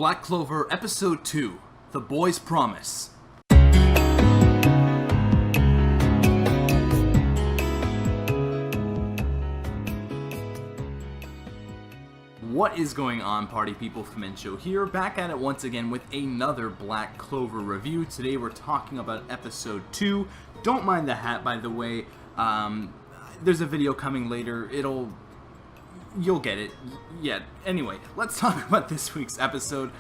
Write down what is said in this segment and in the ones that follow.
Black Clover Episode 2, The Boy's Promise. What is going on, party people? Femencio here, back at it once again with another Black Clover review. Today we're talking about Episode 2. Don't mind the hat, by the way. There's a video coming later. You'll get it. Yeah, anyway, let's talk about this week's episode.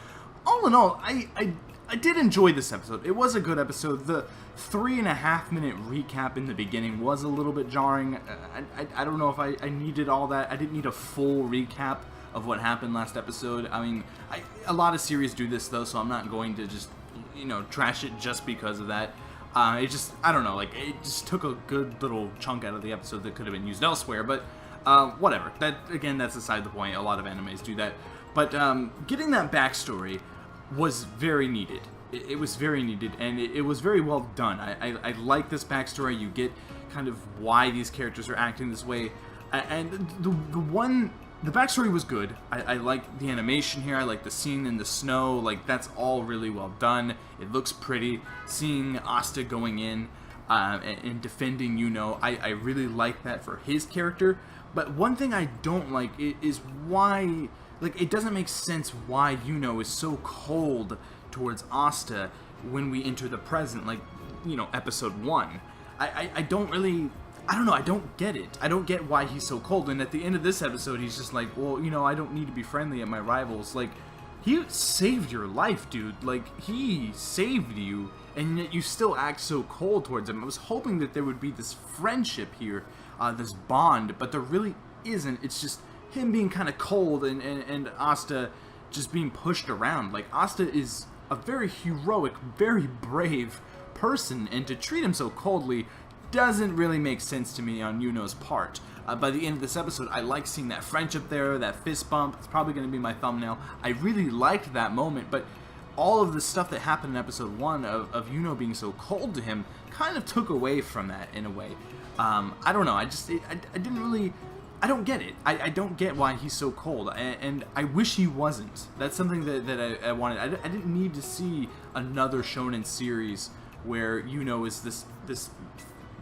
All in all, I did enjoy this episode. It was a good episode. The 3.5 minute recap in the beginning was a little bit jarring. I don't know if I needed all that. I didn't need a full recap of what happened last episode. I mean, a lot of series do this though, so I'm not going to just, trash it just because of that. I don't know, like, it just took a good little chunk out of the episode that could have been used elsewhere, but whatever. That's beside the point. A lot of animes do that. But getting that backstory was very needed. It was very needed, and it was very well done. I like this backstory. You get kind of why these characters are acting this way. And the backstory was good. I like the animation here. I like the scene in the snow. Like, that's all really well done. It looks pretty. Seeing Asta going in and defending Yuno, I really like that for his character. But one thing I don't like is why, like, it doesn't make sense why Yuno is so cold towards Asta when we enter the present, like, episode 1. I don't really, I don't know, I don't get it. I don't get why he's so cold. And at the end of this episode, he's just like, well, I don't need to be friendly at my rivals. Like, he saved your life, dude. Like, he saved you, and yet you still act so cold towards him. I was hoping that there would be this friendship here, this bond, but there really isn't. It's just him being kind of cold and Asta just being pushed around. Like, Asta is a very heroic, very brave person, and to treat him so coldly doesn't really make sense to me on Yuno's part. By the end of this episode, I like seeing that friendship there, that fist bump. It's probably going to be my thumbnail. I really liked that moment, but all of the stuff that happened in episode 1 of Yuno being so cold to him kind of took away from that in a way. I don't know, I didn't really, I don't get it. I don't get why he's so cold, and I wish he wasn't. That's something that I wanted. I didn't need to see another shonen series where Yuno is this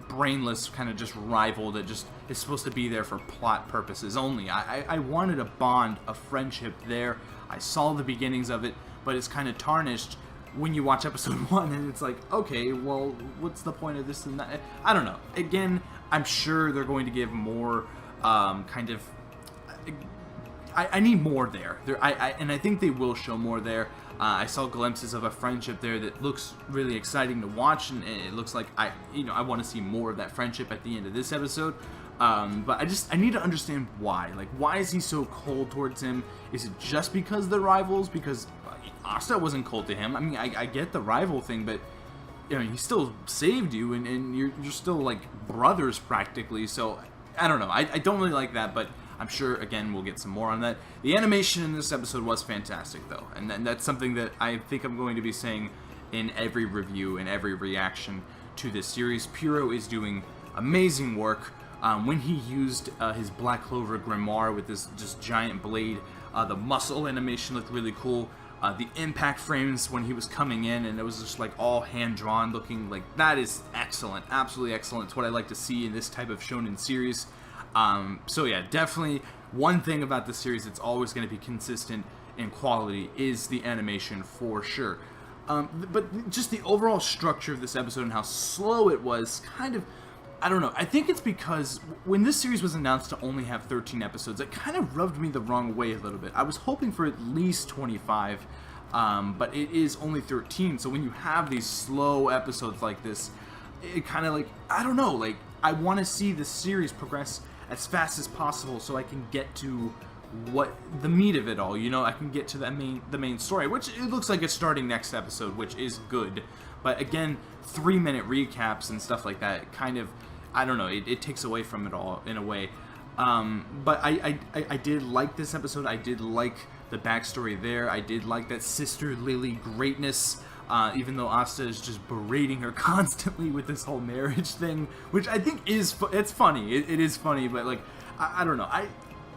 brainless kind of just rival that just is supposed to be there for plot purposes only. I wanted a bond, a friendship there. I saw the beginnings of it, but it's kind of tarnished when you watch episode 1, and it's like, okay, well, what's the point of this and that? I don't know. Again, I'm sure they're going to give more kind of, I need more there. And I think they will show more there. I saw glimpses of a friendship there that looks really exciting to watch, and it looks like I want to see more of that friendship at the end of this episode. But I need to understand why. Like, why is he so cold towards him? Is it just because they're rivals? Because Asta wasn't cold to him. I mean, I get the rival thing, but he still saved you, and you're still like brothers practically. So I don't know. I don't really like that, but I'm sure, again, we'll get some more on that. The animation in this episode was fantastic, though, and that's something that I think I'm going to be saying in every review and every reaction to this series. Pierrot is doing amazing work. When he used his Black Clover grimoire with this just giant blade, the muscle animation looked really cool. The impact frames when he was coming in, and it was just like all hand-drawn looking, like, that is excellent, absolutely excellent. It's what I like to see in this type of shonen series. So yeah, definitely one thing about this series that's always going to be consistent in quality is the animation, for sure. But just the overall structure of this episode and how slow it was, kind of, I don't know. I think it's because when this series was announced to only have 13 episodes, it kind of rubbed me the wrong way a little bit. I was hoping for at least 25, but it is only 13. So when you have these slow episodes like this, it kind of like, I don't know, like, I want to see the series progress as fast as possible so I can get to what the meat of it all, I can get to the main story, which it looks like it's starting next episode, which is good. But again, 3-minute recaps and stuff like that kind of, I don't know, it takes away from it all in a way. But I did like this episode. I did like the backstory there. I did like that Sister Lily greatness, even though Asta is just berating her constantly with this whole marriage thing, which I think it's funny. It is funny, but like, I don't know.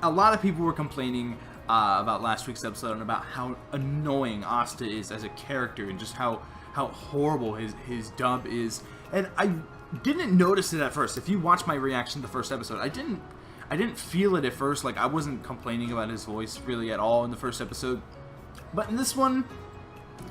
A lot of people were complaining about last week's episode and about how annoying Asta is as a character and just how horrible his dub is. And I didn't notice it at first. If you watch my reaction to the first episode, I didn't feel it at first. Like, I wasn't complaining about his voice really at all in the first episode. But in this one,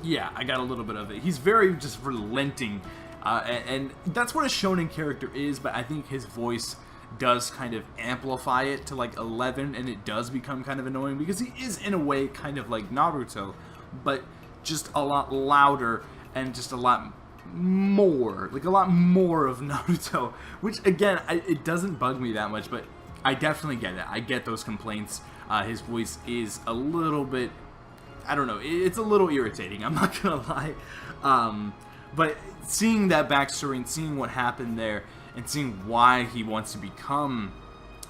yeah, I got a little bit of it. He's very just relenting. And that's what a shonen character is, but I think his voice does kind of amplify it to like 11, and it does become kind of annoying because he is in a way kind of like Naruto, but just a lot louder and just a lot more of Naruto, which again, it doesn't bug me that much, but I definitely get it. I get those complaints. His voice is a little bit, I don't know, it's a little irritating, I'm not gonna lie. But seeing that backstory and seeing what happened there and seeing why he wants to become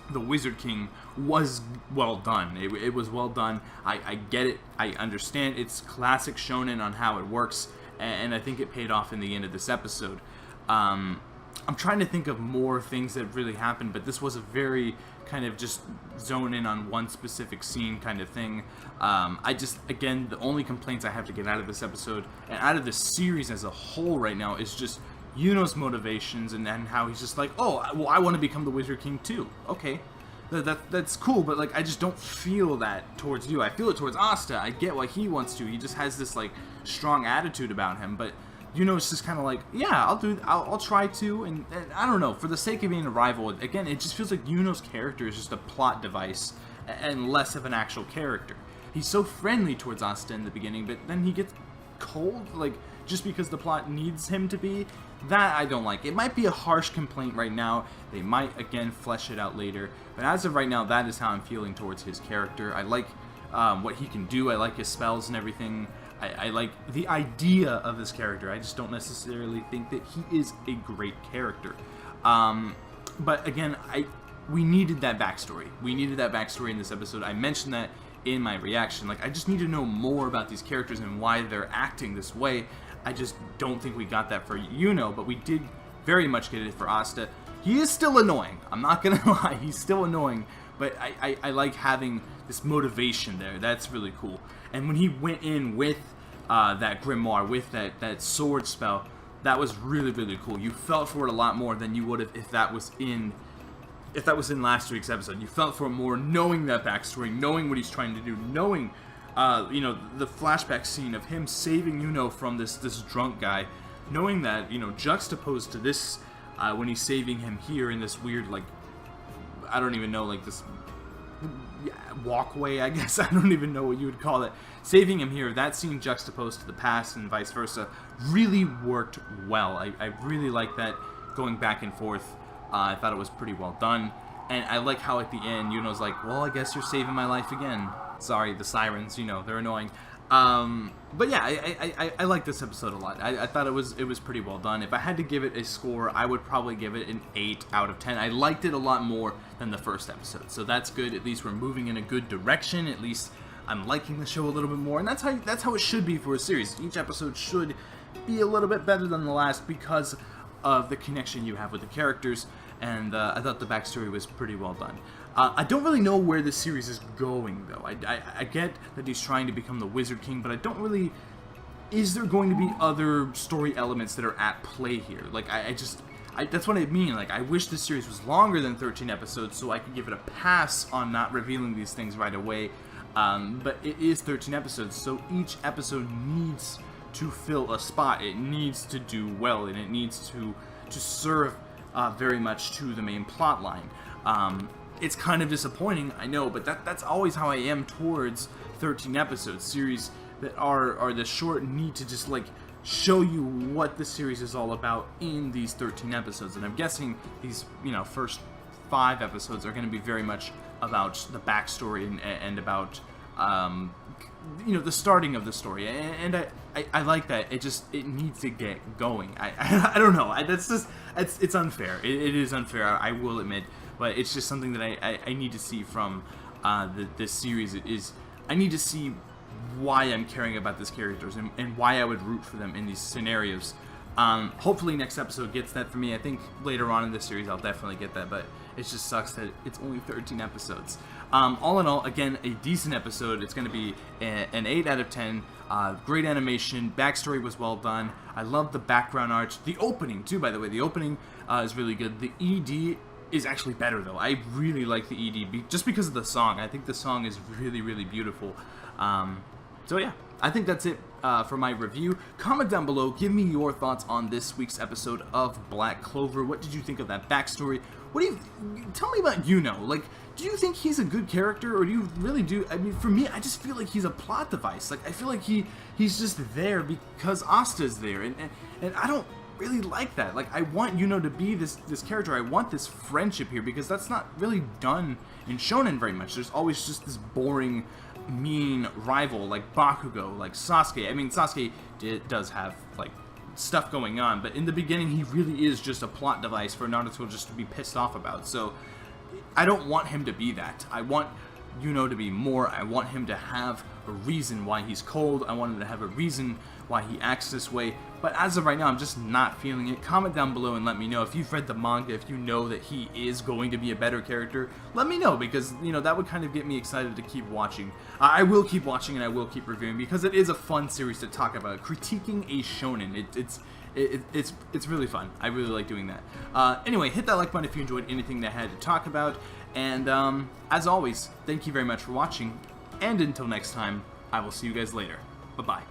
the Wizard King was well done. It was well done. I get it. I understand. It's classic shonen on how it works, and I think it paid off in the end of this episode. I'm trying to think of more things that really happened, but this was a very kind of just zone in on one specific scene kind of thing. Again, the only complaints I have to get out of this episode and out of the series as a whole right now is just Yuno's motivations and how he's just like, oh, well, I want to become the Wizard King too. Okay, that's cool, but like, I just don't feel that towards you. I feel it towards Asta. I get why he wants to. He just has this like strong attitude about him, but Yuno's just kind of like, yeah, I'll try to, and I don't know, for the sake of being a rival, again, it just feels like Yuno's character is just a plot device and less of an actual character. He's so friendly towards Asta in the beginning, but then he gets cold, like, just because the plot needs him to be. That I don't like. It might be a harsh complaint right now. They might, again, flesh it out later. But as of right now, that is how I'm feeling towards his character. I like what he can do. I like his spells and everything. I like the idea of this character. I just don't necessarily think that he is a great character. But again, we needed that backstory. We needed that backstory in this episode. I mentioned that in my reaction. Like, I just need to know more about these characters and why they're acting this way. I just don't think we got that for Yuno, but we did very much get it for Asta. He is still annoying. I'm not gonna lie, he's still annoying, but I like having this motivation there. That's really cool. And when he went in with that grimoire, with that sword spell, that was really, really cool. You felt for it a lot more than you would have if that was in last week's episode. You felt for it more, knowing that backstory, knowing what he's trying to do, knowing the flashback scene of him saving Yuno from this drunk guy, knowing that, juxtaposed to this, when he's saving him here in this weird, like, I don't even know, like this walkway, I guess, I don't even know what you would call it, saving him here, that scene juxtaposed to the past and vice versa, really worked well. I really like that going back and forth. I thought it was pretty well done, and I like how at the end, Yuno's like, well, I guess you're saving my life again. Sorry, the sirens, they're annoying. But yeah, I like this episode a lot. I thought it was pretty well done. If I had to give it a score, I would probably give it an 8 out of 10. I liked it a lot more than the first episode, so that's good. At least we're moving in a good direction. At least I'm liking the show a little bit more, and that's how it should be for a series. Each episode should be a little bit better than the last because of the connection you have with the characters, and I thought the backstory was pretty well done. I don't really know where this series is going, though. I get that he's trying to become the Wizard King, but I don't really... Is there going to be other story elements that are at play here? Like, that's what I mean. Like, I wish this series was longer than 13 episodes so I could give it a pass on not revealing these things right away. But it is 13 episodes, so each episode needs to fill a spot. It needs to do well, and it needs to serve very much to the main plot line. It's kind of disappointing, I know, but that's always how I am towards 13 episodes. Series that are this short need to just, like, show you what the series is all about in these 13 episodes. And I'm guessing these, first 5 episodes are going to be very much about the backstory and about, the starting of the story. And I like that. It needs to get going. I don't know. It's unfair. It is unfair, I will admit. But it's just something that I need to see from this series. I need to see why I'm caring about these characters and why I would root for them in these scenarios. Hopefully next episode gets that for me. I think later on in this series I'll definitely get that, but it just sucks that it's only 13 episodes. All in all, again, a decent episode. It's going to be an 8 out of 10. Great animation. Backstory was well done. I love the background art. The opening, too, by the way. The opening is really good. The ED is actually better, though. I really like the ED just because of the song. I think the song is really, really beautiful. So, yeah. I think that's it for my review. Comment down below. Give me your thoughts on this week's episode of Black Clover. What did you think of that backstory? What do you... Tell me about Yuno. Like, do you think he's a good character, or do you really do... I mean, for me, I just feel like he's a plot device. Like, I feel like he's just there because Asta's there, and I don't really like that. Like, I want Yuno to be this character. I want this friendship here, because that's not really done in shonen very much. There's always just this boring, mean rival like Bakugo, like Sasuke. I mean, Sasuke does have like stuff going on, but in the beginning he really is just a plot device for Naruto just to be pissed off about. So I don't want him to be that. I want Yuno to be more. I want him to have a reason why he's cold. I want him to have a reason why he acts this way. But as of right now, I'm just not feeling it. Comment down below and let me know if you've read the manga, if you know that he is going to be a better character. Let me know, because, you know, that would kind of get me excited to keep watching. I will keep watching and I will keep reviewing, because it is a fun series to talk about. Critiquing a shonen, it's really fun. I really like doing that. Anyway, hit that like button if you enjoyed anything that I had to talk about. And as always, thank you very much for watching. And until next time, I will see you guys later. Bye-bye.